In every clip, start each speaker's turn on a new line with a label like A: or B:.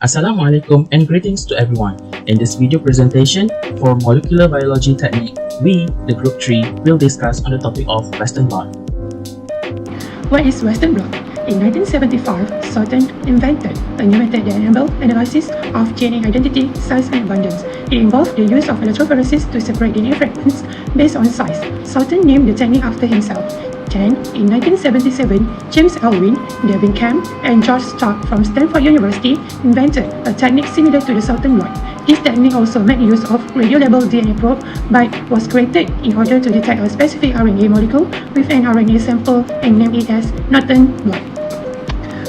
A: Assalamualaikum and greetings to everyone. In this video presentation for molecular biology technique, we, the group 3, will discuss on the topic of Western blot.
B: What is Western blot? In 1975, Sultan invented a new method that enabled analysis of DNA identity, size and abundance. It involved the use of electrophoresis to separate DNA fragments based on size. Sultan named the technique after himself. Then, in 1977, James Elwin, Devin Kemp, and George Stark from Stanford University invented a technique similar to the Sultan blot. This technique also made use of radiolabeled DNA probe, but was created in order to detect a specific RNA molecule with an RNA sample and named it as Norton blot.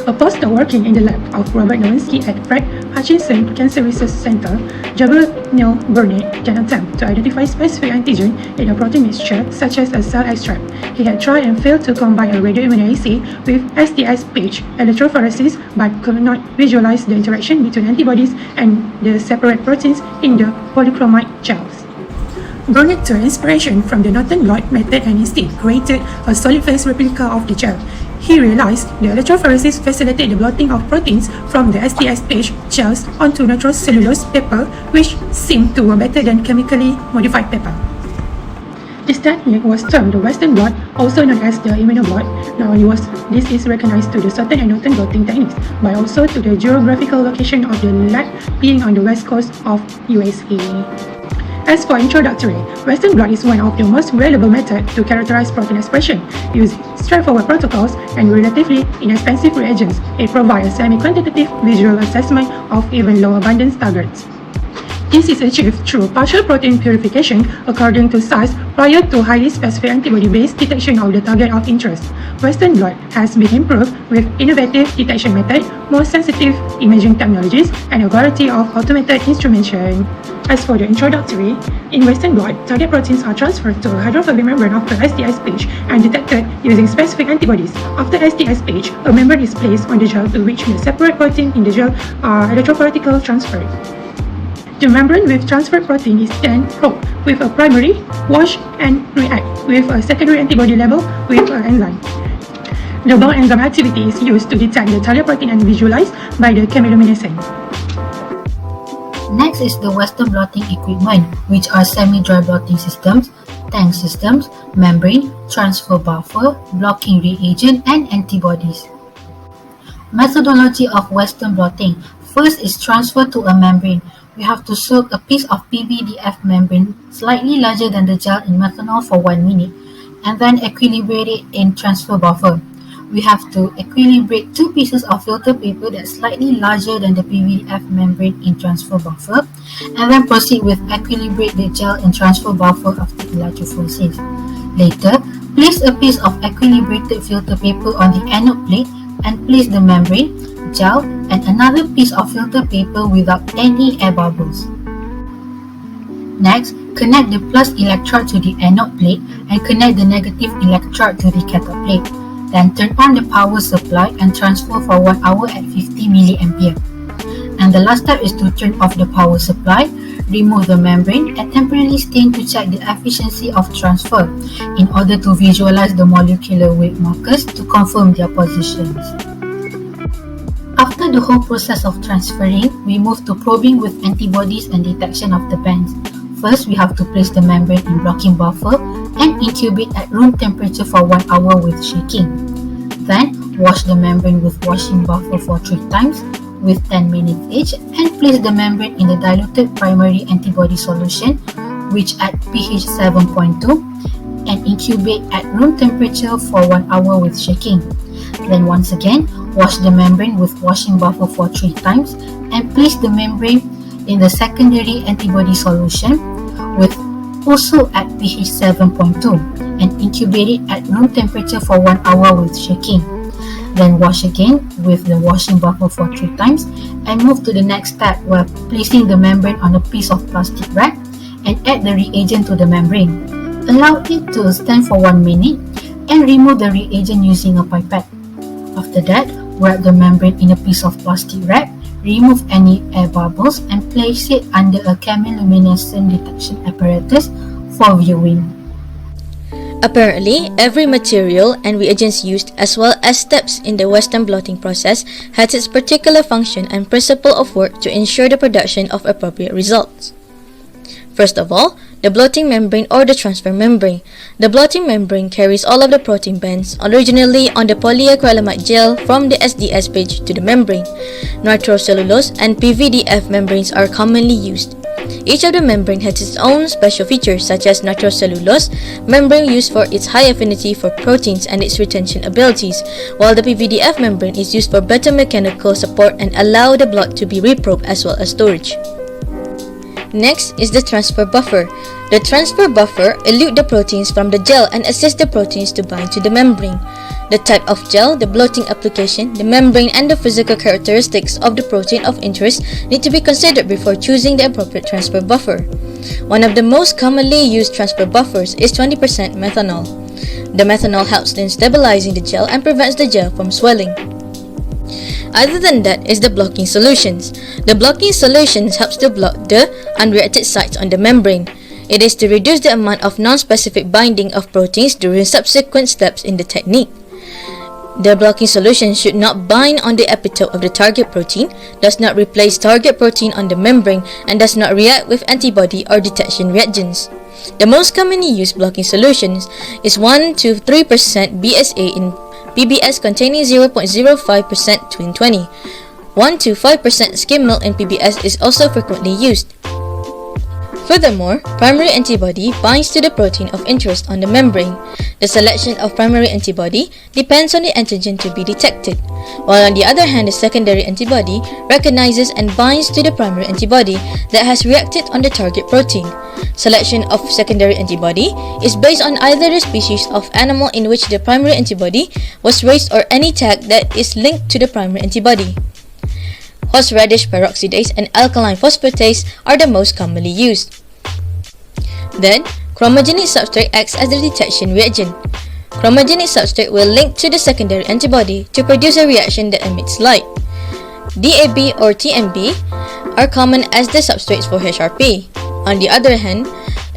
B: A postdoc working in the lab of Robert Nowinski at Fred Hutchinson Cancer Research Center, Gabriel Neil Burnett, can attempt to identify specific antigen in a protein mixture such as a cell extract. He had tried and failed to combine a radioimmunoassay with STS-page electrophoresis but could not visualize the interaction between antibodies and the separate proteins in the polychromite gels. Burnett took inspiration from the Norton blot method and instead created a solid phase replica of the gel. He realized the electrophoresis facilitated the blotting of proteins from the STS-page gels onto nitrocellulose paper, which seemed to work better than chemically modified paper. This technique was termed the Western blot, also known as the immunoblot. Now, this is recognized to the Sultan and Norton blotting techniques, but also to the geographical location of the lab being on the west coast of USA. As for introductory, Western blot is one of the most reliable methods to characterize protein expression. Using straightforward protocols and relatively inexpensive reagents, it provides a semi-quantitative visual assessment of even low abundance targets. This is achieved through partial protein purification according to size prior to highly specific antibody-based detection of the target of interest. Western blot has been improved with innovative detection methods, more sensitive imaging technologies, and a variety of automated instrumentation. As for the introductory, in Western blot, target proteins are transferred to a hydrophobic membrane of the STS-page and detected using specific antibodies. After STS-page, a membrane is placed on the gel to which the separate protein in the gel are electrophoretically transferred. The membrane with transferred protein is then probed with a primary, wash, and react with a secondary antibody level with an enzyme. The bound enzyme activity is used to detect the target protein and visualized by the chemiluminescence.
C: Next is the Western blotting equipment, which are semi-dry blotting systems, tank systems, membrane, transfer buffer, blocking reagent, and antibodies. Methodology of Western blotting. First is transfer to a membrane. We have to soak a piece of PVDF membrane slightly larger than the gel in methanol for 1 minute and then equilibrate it in transfer buffer. We have to equilibrate 2 pieces of filter paper that's slightly larger than the PVDF membrane in transfer buffer and then proceed with equilibrate the gel in transfer buffer after electrophoresis. Later, place a piece of equilibrated filter paper on the anode plate and place the membrane, gel, and another piece of filter paper without any air bubbles. Next, connect the plus electrode to the anode plate and connect the negative electrode to the cathode plate. Then turn on the power supply and transfer for 1 hour at 50 mA. And the last step is to turn off the power supply, remove the membrane, and temporarily stain to check the efficiency of transfer in order to visualize the molecular weight markers to confirm their positions. After the whole process of transferring, we move to probing with antibodies and detection of the bands. First, we have to place the membrane in blocking buffer and incubate at room temperature for 1 hour with shaking. Then, wash the membrane with washing buffer for 3 times with 10 minutes each and place the membrane in the diluted primary antibody solution, which at pH 7.2, and incubate at room temperature for 1 hour with shaking. Then once again, wash the membrane with washing buffer for 3 times and place the membrane in the secondary antibody solution with also at pH 7.2 and incubate it at room temperature for 1 hour with shaking. Then wash again with the washing buffer for 3 times and move to the next step where placing the membrane on a piece of plastic wrap and add the reagent to the membrane. Allow it to stand for 1 minute and remove the reagent using a pipette. After that, wrap the membrane in a piece of plastic wrap, remove any air bubbles and place it under a chemiluminescent detection apparatus for viewing.
D: Apparently, every material and reagents used as well as steps in the Western blotting process has its particular function and principle of work to ensure the production of appropriate results. First of all, the blotting membrane or the transfer membrane. The blotting membrane carries all of the protein bands originally on the polyacrylamide gel from the SDS page to the membrane. Nitrocellulose and PVDF membranes are commonly used. Each of the membrane has its own special features, such as nitrocellulose membrane used for its high affinity for proteins and its retention abilities, while the PVDF membrane is used for better mechanical support and allow the blot to be reprobed as well as storage. Next is the transfer buffer. The transfer buffer elute the proteins from the gel and assist the proteins to bind to the membrane. The type of gel, the blotting application, the membrane, and the physical characteristics of the protein of interest need to be considered before choosing the appropriate transfer buffer. One of the most commonly used transfer buffers is 20% methanol. The methanol helps in stabilizing the gel and prevents the gel from swelling. Other than that is the blocking solutions. The blocking solutions helps to block the unreacted sites on the membrane. It is to reduce the amount of non-specific binding of proteins during subsequent steps in the technique. The blocking solution should not bind on the epitope of the target protein, does not replace target protein on the membrane, and does not react with antibody or detection reagents. The most commonly used blocking solutions is 1 to 3% BSA in PBS containing 0.05% twin 20. 1 to 5% skim milk in PBS is also frequently used. Furthermore, primary antibody binds to the protein of interest on the membrane. The selection of primary antibody depends on the antigen to be detected, while on the other hand, the secondary antibody recognizes and binds to the primary antibody that has reacted on the target protein. Selection of secondary antibody is based on either the species of animal in which the primary antibody was raised or any tag that is linked to the primary antibody. Horseradish peroxidase and alkaline phosphatase are the most commonly used. Then, chromogenic substrate acts as the detection reagent. Chromogenic substrate will link to the secondary antibody to produce a reaction that emits light. DAB or TMB are common as the substrates for HRP. On the other hand,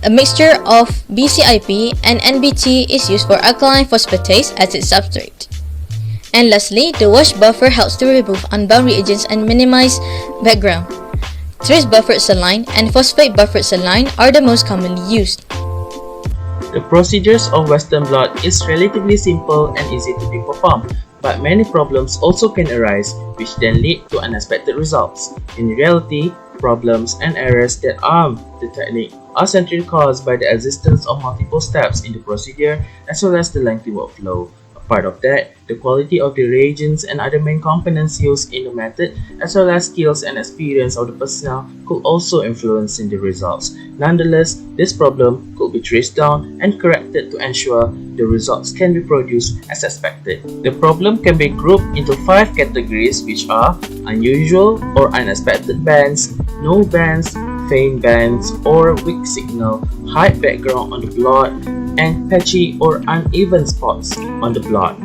D: a mixture of BCIP and NBT is used for alkaline phosphatase as its substrate. And lastly, the wash buffer helps to remove unbound reagents and minimize background. Tris buffered saline and phosphate buffered saline are the most commonly used.
A: The procedures of Western blot is relatively simple and easy to be performed, but many problems also can arise which then lead to unexpected results. In reality, problems and errors that harm the technique are centrally caused by the existence of multiple steps in the procedure as well as the lengthy workflow. Part of that, the quality of the reagents and other main components used in the method, as well as skills and experience of the personnel, could also influence in the results. Nonetheless, this problem could be traced down and corrected to ensure the results can be produced as expected. The problem can be grouped into 5 categories, which are unusual or unexpected bands, no bands, faint bands or weak signal, high background on the blot, and patchy or uneven spots on the blot.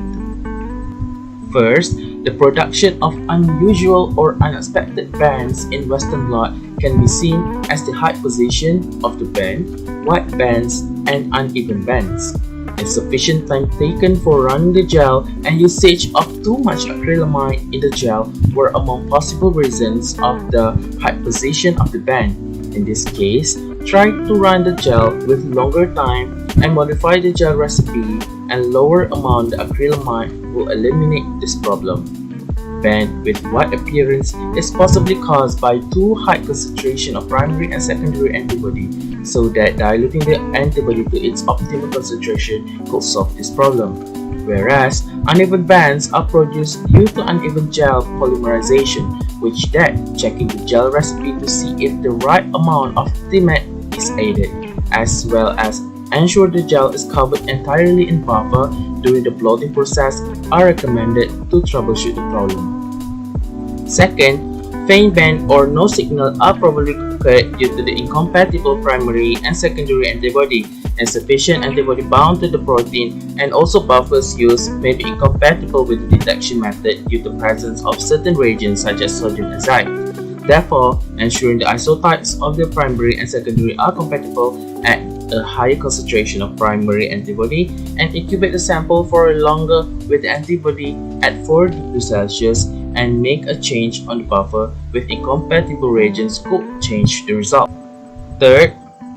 A: First, the production of unusual or unexpected bands in Western blot can be seen as the height position of the band, white bands, and uneven bands. Insufficient time taken for running the gel and usage of too much acrylamide in the gel were among possible reasons of the height position of the band. In this case, try to run the gel with longer time and modify the gel recipe and lower amount the acrylamide will eliminate this problem. Band with white appearance is possibly caused by too high concentration of primary and secondary antibody, so that diluting the antibody to its optimal concentration could solve this problem. Whereas uneven bands are produced due to uneven gel polymerization, which that checking the gel recipe to see if the right amount of TMAT is added, as well as ensure the gel is covered entirely in buffer during the blotting process are recommended to troubleshoot the problem. Second, faint band or no signal are probably occurred due to the incompatible primary and secondary antibody. Insufficient antibody bound to the protein and also buffers used may be incompatible with the detection method due to presence of certain reagents such as sodium azide. Therefore, ensuring the isotypes of the primary and secondary are compatible at a higher concentration of primary antibody and incubate the sample for longer with the antibody at 4 degrees Celsius and make a change on the buffer with incompatible reagents could change the result. Third,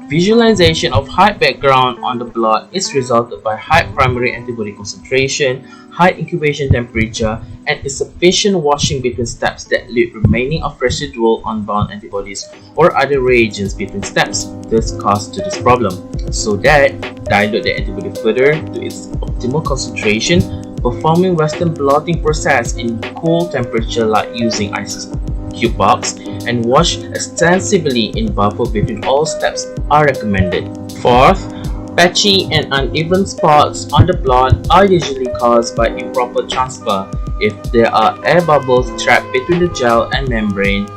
A: visualization of high background on the blot is resulted by high primary antibody concentration, high incubation temperature, and insufficient washing between steps that leave remaining of residual unbound antibodies or other reagents between steps, thus cause to this problem. So that, dilute the antibody further to its optimal concentration, performing Western blotting process in cool temperature like using ice cube box, and wash extensively in buffer between all steps are recommended. Fourth, patchy and uneven spots on the blot are usually caused by improper transfer. If there are air bubbles trapped between the gel and membrane,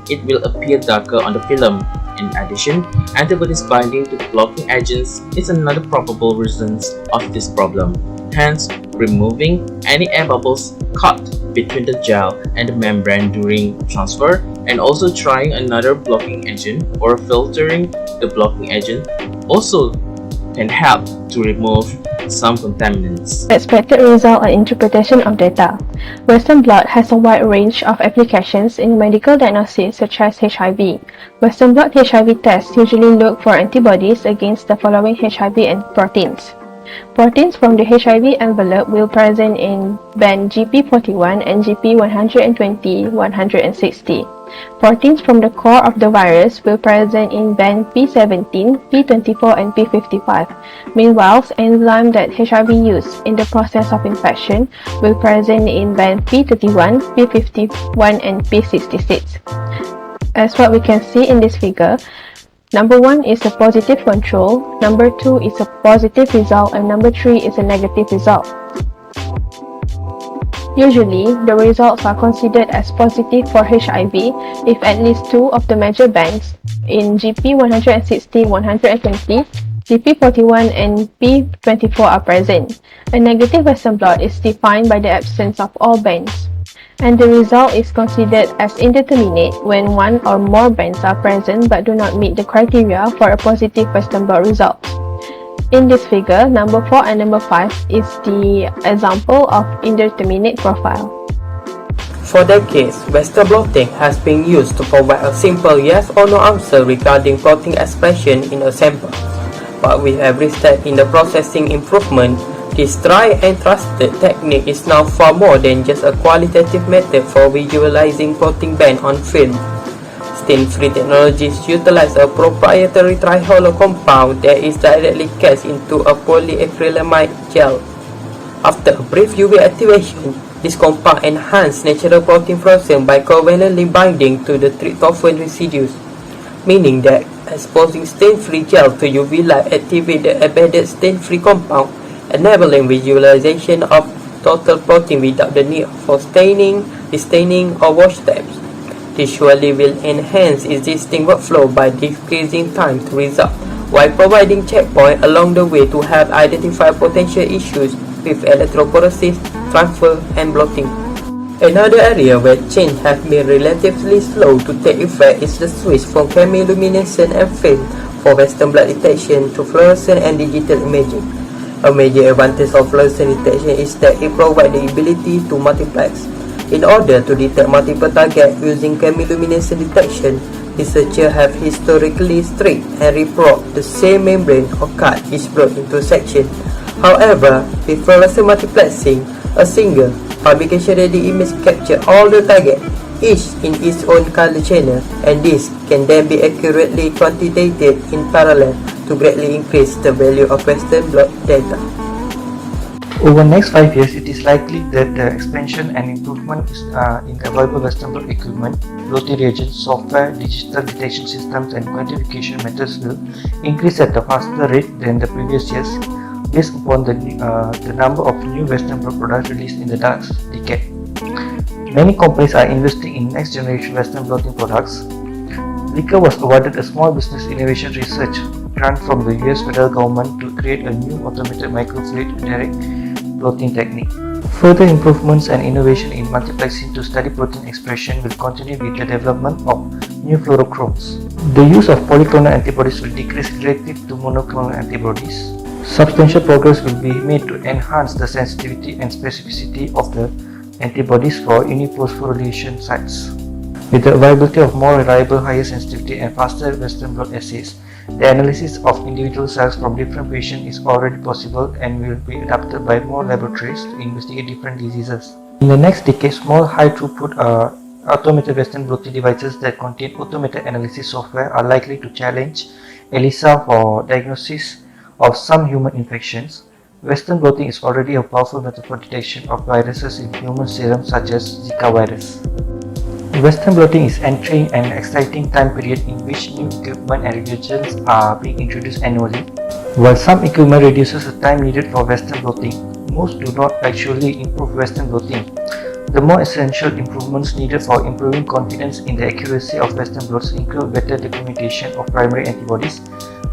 A: it will appear darker on the film. In addition, antibodies binding to the blocking agents is another probable reason of this problem. Hence, removing any air bubbles caught between the gel and the membrane during transfer, and also trying another blocking agent or filtering the blocking agent also can help to remove some contaminants.
E: Expected result and interpretation of data. Western blot has a wide range of applications in medical diagnosis such as HIV. Western blot HIV tests usually look for antibodies against the following HIV and proteins. Proteins from the HIV envelope will present in band GP41 and GP120-160. Proteins from the core of the virus will present in band P17, P24 and P55. Meanwhile, enzymes that HIV use in the process of infection will present in band P31, P51 and P66. As what we can see in this figure, number 1 is a positive control, number 2 is a positive result, and number 3 is a negative result. Usually, the results are considered as positive for HIV if at least 2 of the major bands in GP160, 120, GP41 and P24 are present. A negative Western blot is defined by the absence of all bands, and the result is considered as indeterminate when 1 or more bands are present but do not meet the criteria for a positive Western blot result. In this figure, number 4 and number 5 is the example of indeterminate profile.
F: For decades, Western blotting has been used to provide a simple yes or no answer regarding protein expression in a sample. But with every step in the processing improvement, this tried and trusted technique is now far more than just a qualitative method for visualizing protein band on film. Stain-free technologies utilize a proprietary trihollow compound that is directly cast into a polyacrylamide gel. After a brief UV activation, this compound enhances natural protein frozen by covalently binding to the tryptophan residues, meaning that exposing stain-free gel to UV light activates the embedded stain-free compound, enabling visualization of total protein without the need for staining, destaining, or wash steps. This surely will enhance existing workflow by decreasing time to result, while providing checkpoints along the way to help identify potential issues with electrophoresis, transfer, and blotting. Another area where change has been relatively slow to take effect is the switch from chemiluminescent and film for Western blot detection to fluorescent and digital imaging. A major advantage of fluorescent detection is that it provides the ability to multiplex. In order to detect multiple targets using chemiluminescent detection, researchers have historically stripped and reprobed the same membrane or cut each blot into sections. However, with fluorescent multiplexing, a single publication-ready image captures all the targets, each in its own color channel, and this can then be accurately quantitated in parallel to greatly increase the value of Western blot data.
G: Over the next 5 years, it is likely that the expansion and improvement in available Western blot equipment, blotting reagents, software, digital detection systems, and quantification methods will increase at a faster rate than the previous years, based upon the number of new Western blot products released in the last decade. Many companies are investing in next-generation Western blotting products. KHIR was awarded a Small Business Innovation Research grant from the US federal government to create a new automated microfluid direct blotting technique. Further improvements and innovation in multiplexing to study protein expression will continue with the development of new fluorochromes. The use of polyclonal antibodies will decrease relative to monoclonal antibodies. Substantial progress will be made to enhance the sensitivity and specificity of the antibodies for uniphosphorylation sites. With the availability of more reliable, higher sensitivity and faster Western blot assays, the analysis of individual cells from different patients is already possible and will be adapted by more laboratories to investigate different diseases. In the next decade, small high-throughput automated Western blotting devices that contain automated analysis software are likely to challenge ELISA for diagnosis of some human infections. Western blotting is already a powerful method for detection of viruses in human serum such as Zika virus. Western blotting is entering an exciting time period in which new equipment and reagents are being introduced annually. While some equipment reduces the time needed for Western blotting, most do not actually improve Western blotting. The more essential improvements needed for improving confidence in the accuracy of Western blots include better documentation of primary antibodies,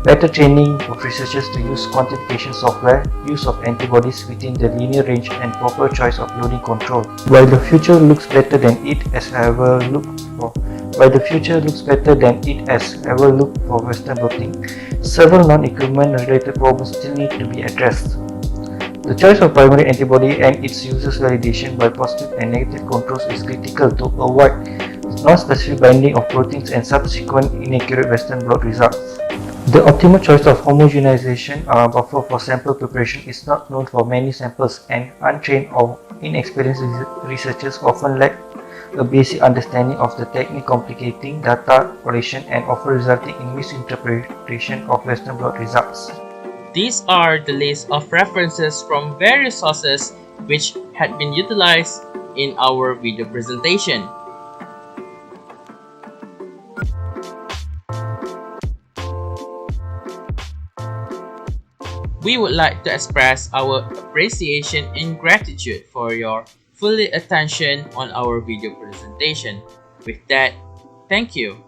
G: better training of researchers to use quantification software, use of antibodies within the linear range, and proper choice of loading control. While the future looks better than it has ever looked for Western blotting, several non-equipment related problems still need to be addressed. The choice of primary antibody and its user's validation by positive and negative controls is critical to avoid non-specific binding of proteins and subsequent inaccurate Western blot results. The optimal choice of homogenization buffer for sample preparation is not known for many samples, and untrained or inexperienced researchers often lack a basic understanding of the technique, complicating data correlation and often resulting in misinterpretation of Western blot results.
A: These are the list of references from various sources which had been utilized in our video presentation. We would like to express our appreciation and gratitude for your full attention on our video presentation. With that, thank you.